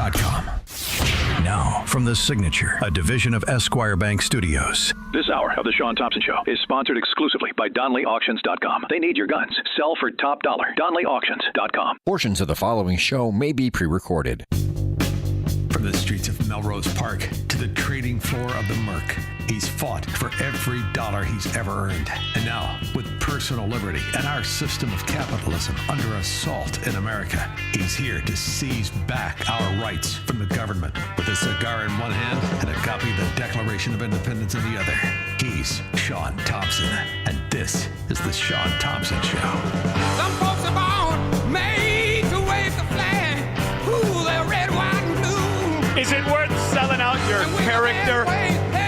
ShaunThompsonShow.com. Now, from The Signature, a division of Esquire Bank Studios. This hour of The Shaun Thompson Show is sponsored exclusively by DonleyAuctions.com. They need your guns. Sell for top dollar. DonleyAuctions.com. Portions of the following show may be pre-recorded. From the streets of Melrose Park to the trading floor of the Merc, he's fought for every dollar he's ever earned. And now, with personal liberty and our system of capitalism under assault in America, he's here to seize back our rights from the government. With a cigar in one hand and a copy of the Declaration of Independence in the other, he's Shaun Thompson. And this is the Shaun Thompson Show. Some folks are born made to wave the flag. Ooh, they're red, white, and blue. Is it worth selling out your character,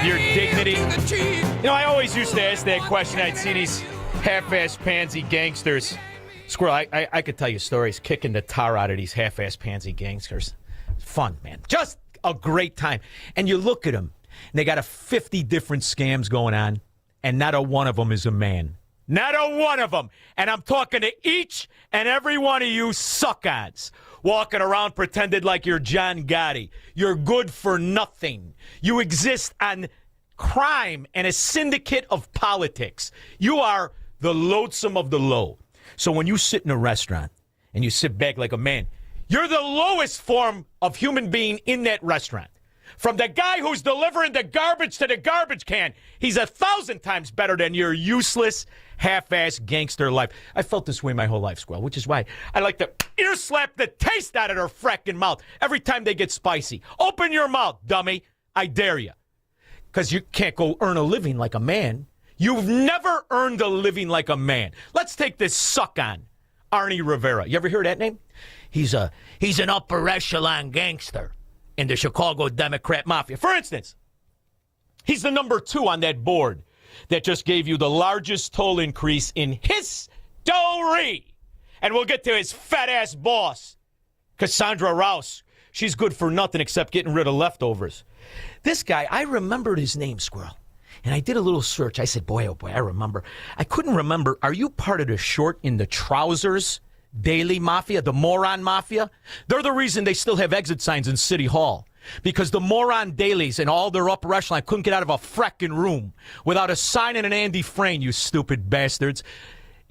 your dignity? You know, I always used to ask that question. I'd see these half-ass pansy gangsters. Squirrel, I could tell you stories kicking the tar out of these half-ass pansy gangsters. Fun, man. Just a great time. And you look at them, and they got 50 different scams going on, and not a one of them is a man. Not a one of them. And I'm talking to each and every one of you suck-ons walking around pretended like you're John Gotti. You're good for nothing. You exist on crime and a syndicate of politics. You are the loathsome of the low. So when you sit in a restaurant and you sit back like a man, you're the lowest form of human being in that restaurant. From the guy who's delivering the garbage to the garbage can, he's 1,000 times better than your useless, half-ass gangster life. I felt this way my whole life, Squirrel, which is why I like to ear slap the taste out of their fracking mouth every time they get spicy. Open your mouth, dummy. I dare you. Because you can't go earn a living like a man. You've never earned a living like a man. Let's take this suck-on, Arnie Rivera. You ever hear that name? He's an upper echelon gangster in the Chicago Democrat Mafia. For instance, he's the number 2 on that board that just gave you the largest toll increase in history. And we'll get to his fat-ass boss, Cassandra Rouse. She's good for nothing except getting rid of leftovers. This guy, I remembered his name, Squirrel. And I did a little search. I said, boy, oh boy, I remember. I couldn't remember. Are you part of the short in the trousers Daily Mafia, the Moron Mafia? They're the reason they still have exit signs in City Hall. Because the Moron Dailies and all their upper echelon couldn't get out of a fracking room without a sign and an Andy Frayne, you stupid bastards.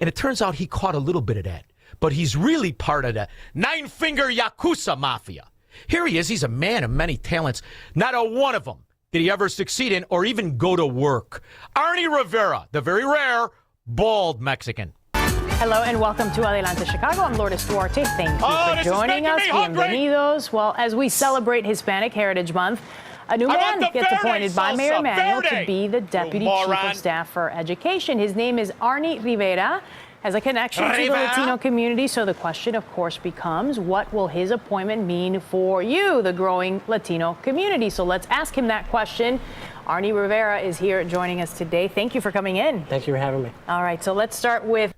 And it turns out he caught a little bit of that. But he's really part of the nine-finger Yakuza Mafia. Here he is. He's a man of many talents. Not a one of them did he ever succeed in or even go to work. Arnie Rivera, the very rare, bald Mexican. Hello and welcome to Adelante Chicago. I'm Lourdes Duarte. Thank you for joining us. Bienvenidos. Well, as we celebrate Hispanic Heritage Month, a new man gets appointed by Mayor Emanuel to be the Deputy Chief of Staff for Education. His name is Arnie Rivera. Has a connection to the Latino community. So the question, of course, becomes, what will his appointment mean for you, the growing Latino community? So let's ask him that question. Arnie Rivera is here joining us today. Thank you for coming in. Thank you for having me. All right, so let's start with...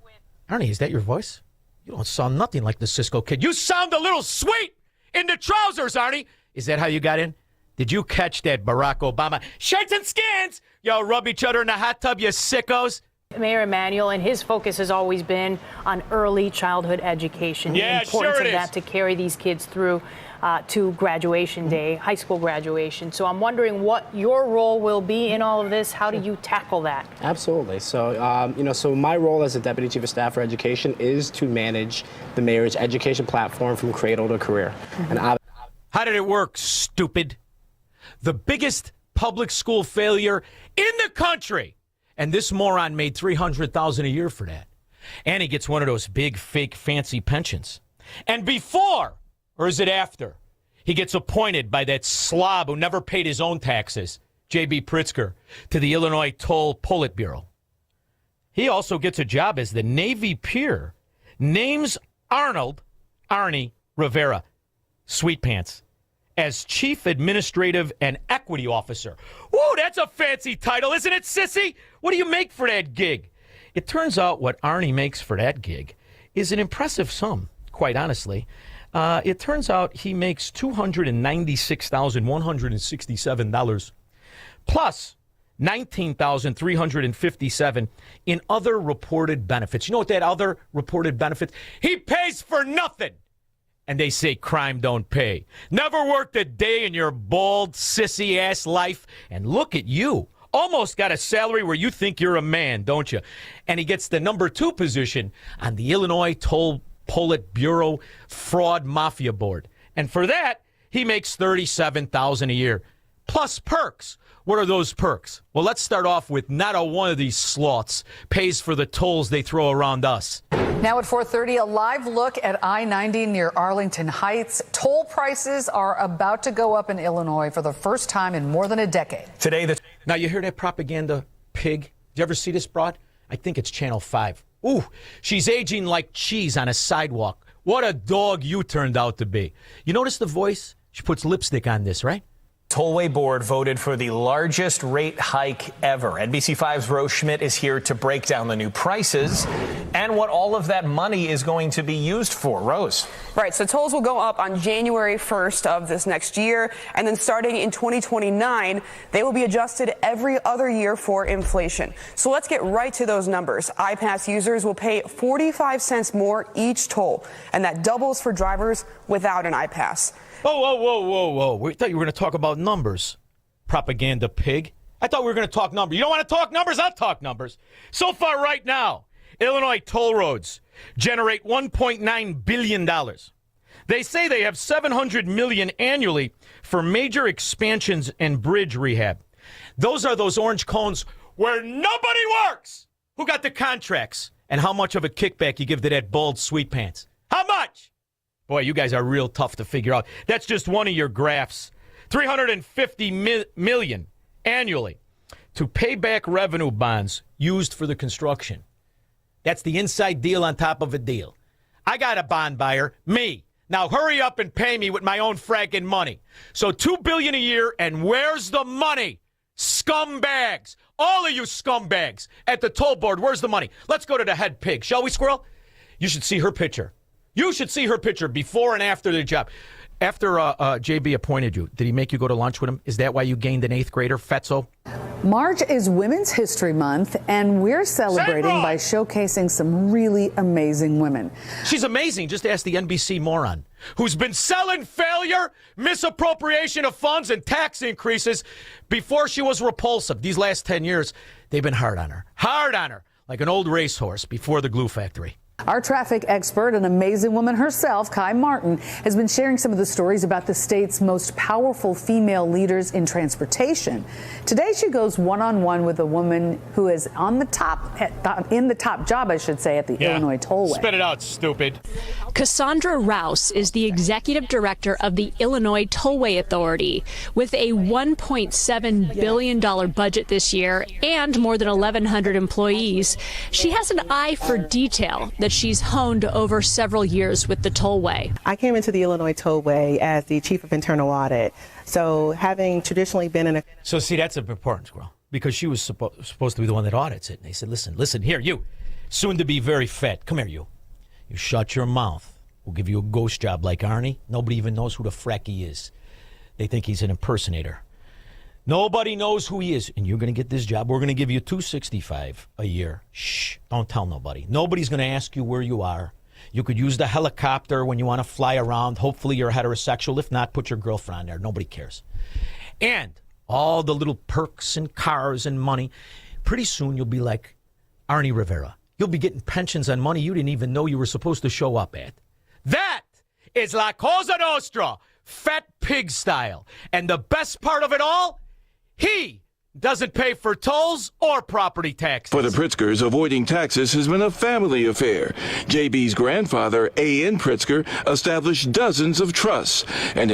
Arnie, is that your voice? You don't sound nothing like the Cisco Kid. You sound a little sweet in the trousers, Arnie. Is that how you got in? Did you catch that Barack Obama? Shirts and skins! Yo, rub each other in the hot tub, you sickos. Mayor Emanuel, and his focus has always been on early childhood education. Yeah, the importance sure it of that is. to carry these kids through to graduation day, high school graduation. So I'm wondering what your role will be in all of this. How do you tackle that? Absolutely. So, so my role as a Deputy Chief of Staff for Education is to manage the mayor's education platform from cradle to career. And how did it work, stupid? The biggest public school failure in the country. And this moron made $300,000 a year for that. And he gets one of those big, fake, fancy pensions. And before, or is it after, he gets appointed by that slob who never paid his own taxes, J.B. Pritzker, to the Illinois Toll Politburo. He also gets a job as the Navy peer, names Arnie Rivera, Sweet Pants, as Chief Administrative and Equity Officer. Whoa, that's a fancy title, isn't it, sissy? What do you make for that gig? It turns out what Arnie makes for that gig is an impressive sum, quite honestly. It turns out he makes $296,167 plus $19,357 in other reported benefits. You know what that other reported benefits? He pays for nothing and they say crime don't pay. Never worked a day in your bald, sissy-ass life, and look at you. Almost got a salary where you think you're a man, don't you? And he gets the number 2 position on the Illinois Toll Politburo Fraud Mafia Board. And for that, he makes $37,000 a year, plus perks. What are those perks? Well, let's start off with not a one of these sloths pays for the tolls they throw around us. Now at 4:30, a live look at I-90 near Arlington Heights. Toll prices are about to go up in Illinois for the first time in more than a decade. Now, you hear that propaganda pig? Did you ever see this broad? I think it's Channel 5. Ooh, she's aging like cheese on a sidewalk. What a dog you turned out to be. You notice the voice? She puts lipstick on this, right? Tollway board voted for the largest rate hike ever. NBC5's Rose Schmidt is here to break down the new prices and what all of that money is going to be used for. Rose. Right, so tolls will go up on January 1st of this next year, and then starting in 2029, they will be adjusted every other year for inflation. So let's get right to those numbers. iPass users will pay 45 cents more each toll, and that doubles for drivers without an iPass. Whoa. We thought you were going to talk about numbers, propaganda pig. I thought we were going to talk numbers. You don't want to talk numbers? I'll talk numbers. So far right now, Illinois toll roads generate $1.9 billion. They say they have $700 million annually for major expansions and bridge rehab. Those are those orange cones where nobody works. Who got the contracts? And how much of a kickback you give to that bald sweet pants? How much? Boy, you guys are real tough to figure out. That's just one of your graphs. $350 million annually to pay back revenue bonds used for the construction. That's the inside deal on top of a deal. I got a bond buyer, me. Now hurry up and pay me with my own fracking money. So $2 billion a year, and where's the money? Scumbags. All of you scumbags at the toll board, where's the money? Let's go to the head pig, shall we, Squirrel? You should see her picture. You should see her picture before and after the job. After JB appointed you, did he make you go to lunch with him? Is that why you gained an 8th grader, Fetzo? March is Women's History Month, and we're celebrating by showcasing some really amazing women. She's amazing. Just ask the NBC moron who's been selling failure, misappropriation of funds, and tax increases before she was repulsive. These last 10 years, they've been hard on her. Hard on her, like an old racehorse before the glue factory. Our traffic expert, an amazing woman herself, Kai Martin, has been sharing some of the stories about the state's most powerful female leaders in transportation. Today, she goes one-on-one with a woman who is in the top job, I should say, at the Illinois Tollway. Spit it out, stupid. Cassandra Rouse is the executive director of the Illinois Tollway Authority. With a $1.7 billion budget this year and more than 1,100 employees, she has an eye for detail that she's honed over several years with the Tollway. I came into the Illinois Tollway as the chief of internal audit. So having traditionally been in a... So see, that's an important, Squirrel, because she was supposed to be the one that audits it. And they said, listen, here, you, soon to be very fat. Come here, you. You shut your mouth. We'll give you a ghost job like Arnie. Nobody even knows who the frack he is. They think he's an impersonator. Nobody knows who he is, and you're going to get this job. We're going to give you $265 a year. Shh, don't tell nobody. Nobody's going to ask you where you are. You could use the helicopter when you want to fly around. Hopefully you're heterosexual. If not, put your girlfriend on there. Nobody cares. And all the little perks and cars and money. Pretty soon you'll be like Arnie Rivera. You'll be getting pensions on money you didn't even know you were supposed to show up at. That is La Cosa Nostra, fat pig style. And the best part of it all, he doesn't pay for tolls or property taxes. For the Pritzkers, avoiding taxes has been a family affair. JB's grandfather, A.N. Pritzker, established dozens of trusts.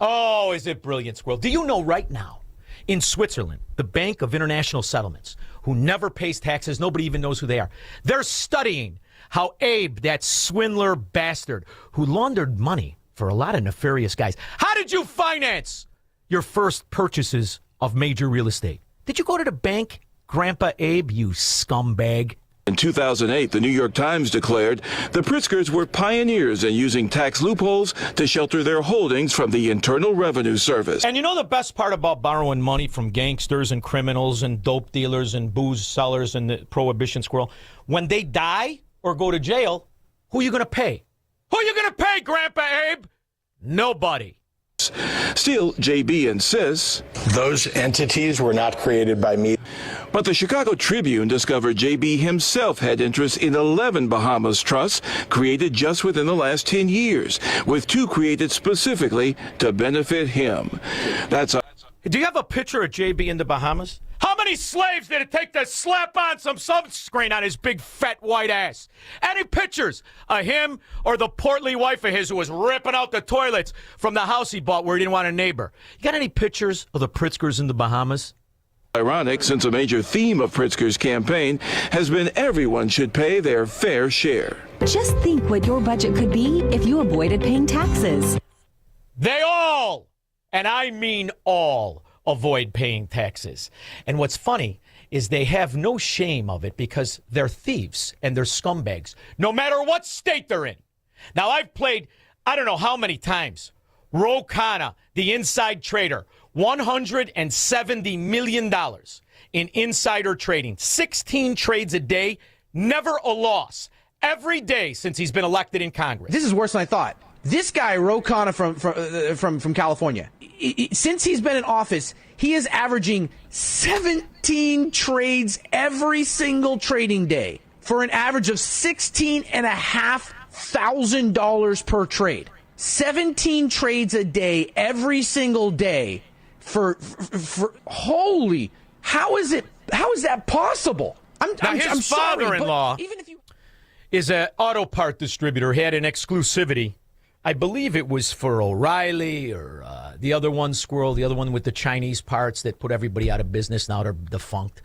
Oh, is it brilliant, Squirrel? Do you know right now, in Switzerland, the Bank of International Settlements, who never pays taxes, nobody even knows who they are, they're studying how Abe, that swindler bastard who laundered money for a lot of nefarious guys, how did you finance your first purchases of major real estate? Did you go to the bank, Grandpa Abe, you scumbag? In 2008, the New York Times declared the Pritzkers were pioneers in using tax loopholes to shelter their holdings from the Internal Revenue Service. And you know the best part about borrowing money from gangsters and criminals and dope dealers and booze sellers and the prohibition, Squirrel? When they die or go to jail, who are you going to pay? Who are you going to pay, Grandpa Abe? Nobody. Still, JB insists those entities were not created by me. But the Chicago Tribune discovered JB himself had interest in 11 Bahamas trusts created just within the last 10 years, with 2 created specifically to benefit him. Do you have a picture of JB in the Bahamas? How many slaves did it take to slap on some sunscreen on his big fat white ass? Any pictures of him or the portly wife of his who was ripping out the toilets from the house he bought where he didn't want a neighbor? You got any pictures of the Pritzkers in the Bahamas? Ironic, since a major theme of Pritzker's campaign has been everyone should pay their fair share. Just think what your budget could be if you avoided paying taxes. They all, and I mean all, avoid paying taxes. And what's funny is they have no shame of it because they're thieves and they're scumbags, no matter what state they're in. Now, I've played, I don't know how many times, Ro Khanna, the inside trader, $170 million in insider trading, 16 trades a day, never a loss, every day since he's been elected in Congress. This is worse than I thought. This guy, Ro Khanna from California, since he's been in office, he is averaging 17 trades every single trading day for an average of $16,500 per trade. 17 trades a day every single day for holy, how is that possible? His father-in-law is an auto part distributor, had an exclusivity. I believe it was for O'Reilly or the other one, Squirrel, the other one with the Chinese parts that put everybody out of business. Now they're defunct.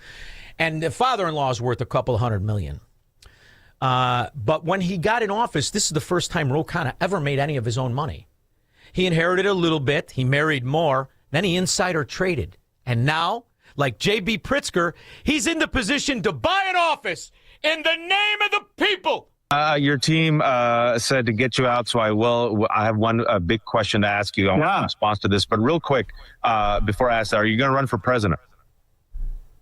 And the father-in-law is worth $200 million. But when he got in office, this is the first time Ro Khanna ever made any of his own money. He inherited a little bit. He married more. Then he insider traded. And now, like J.B. Pritzker, he's in the position to buy an office in the name of the people. Your team said to get you out, so I will. I have one big question to ask you. I want a response to this, but real quick, before I ask that, are you going to run for president?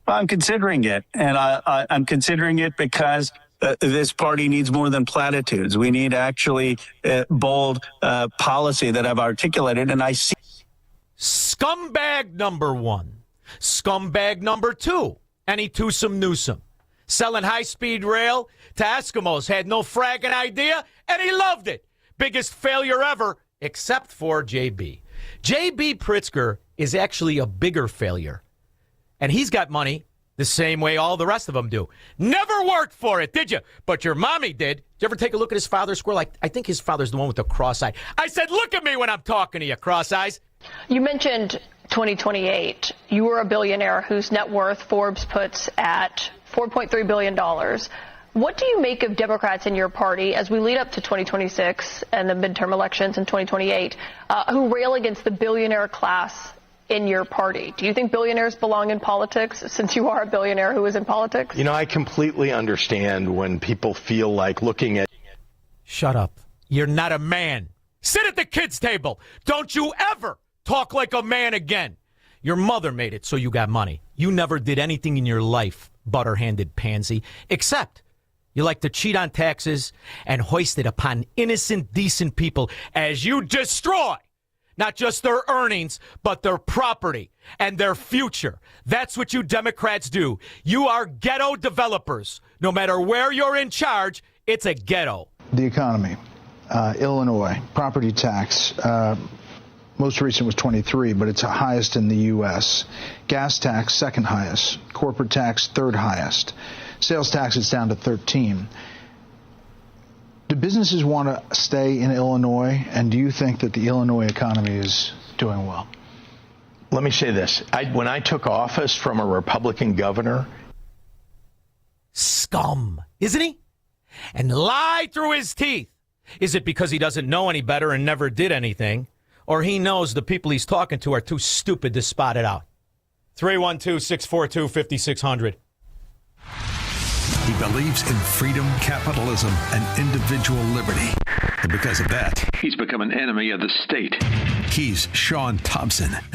I'm considering it, and I'm considering it because this party needs more than platitudes. We need actually bold policy that I've articulated, and I see. Scumbag number one. Scumbag number two. Any twosome newsome. Selling high-speed rail to Eskimos, had no fragging idea, and he loved it. Biggest failure ever, except for J.B. J.B. Pritzker is actually a bigger failure. And he's got money the same way all the rest of them do. Never worked for it, did you? But your mommy did. Did you ever take a look at his father's squirrel? I think his father's the one with the cross-eye. I said, look at me when I'm talking to you, cross-eyes. You mentioned 2028. You were a billionaire whose net worth Forbes puts at $4.3 billion. What do you make of Democrats in your party as we lead up to 2026 and the midterm elections in 2028 who rail against the billionaire class in your party? Do you think billionaires belong in politics, since you are a billionaire who is in politics? You know, I completely understand when people feel like looking at... Shut up. You're not a man. Sit at the kids' table. Don't you ever talk like a man again. Your mother made it so you got money. You never did anything in your life, butter-handed pansy, except you like to cheat on taxes and hoist it upon innocent, decent people as you destroy not just their earnings, but their property and their future. That's what you Democrats do. You are ghetto developers. No matter where you're in charge, it's a ghetto. The economy, Illinois, property tax, most recent was 23, but it's the highest in the U.S. Gas tax, second highest. Corporate tax, third highest. Sales tax, it's down to 13. Do businesses want to stay in Illinois, and do you think that the Illinois economy is doing well? Let me say this. When I took office from a Republican governor... Scum, isn't he? And lie through his teeth. Is it because he doesn't know any better and never did anything? Or he knows the people he's talking to are too stupid to spot it out? 312-642-5600. He believes in freedom, capitalism, and individual liberty. And because of that, he's become an enemy of the state. He's Shaun Thompson.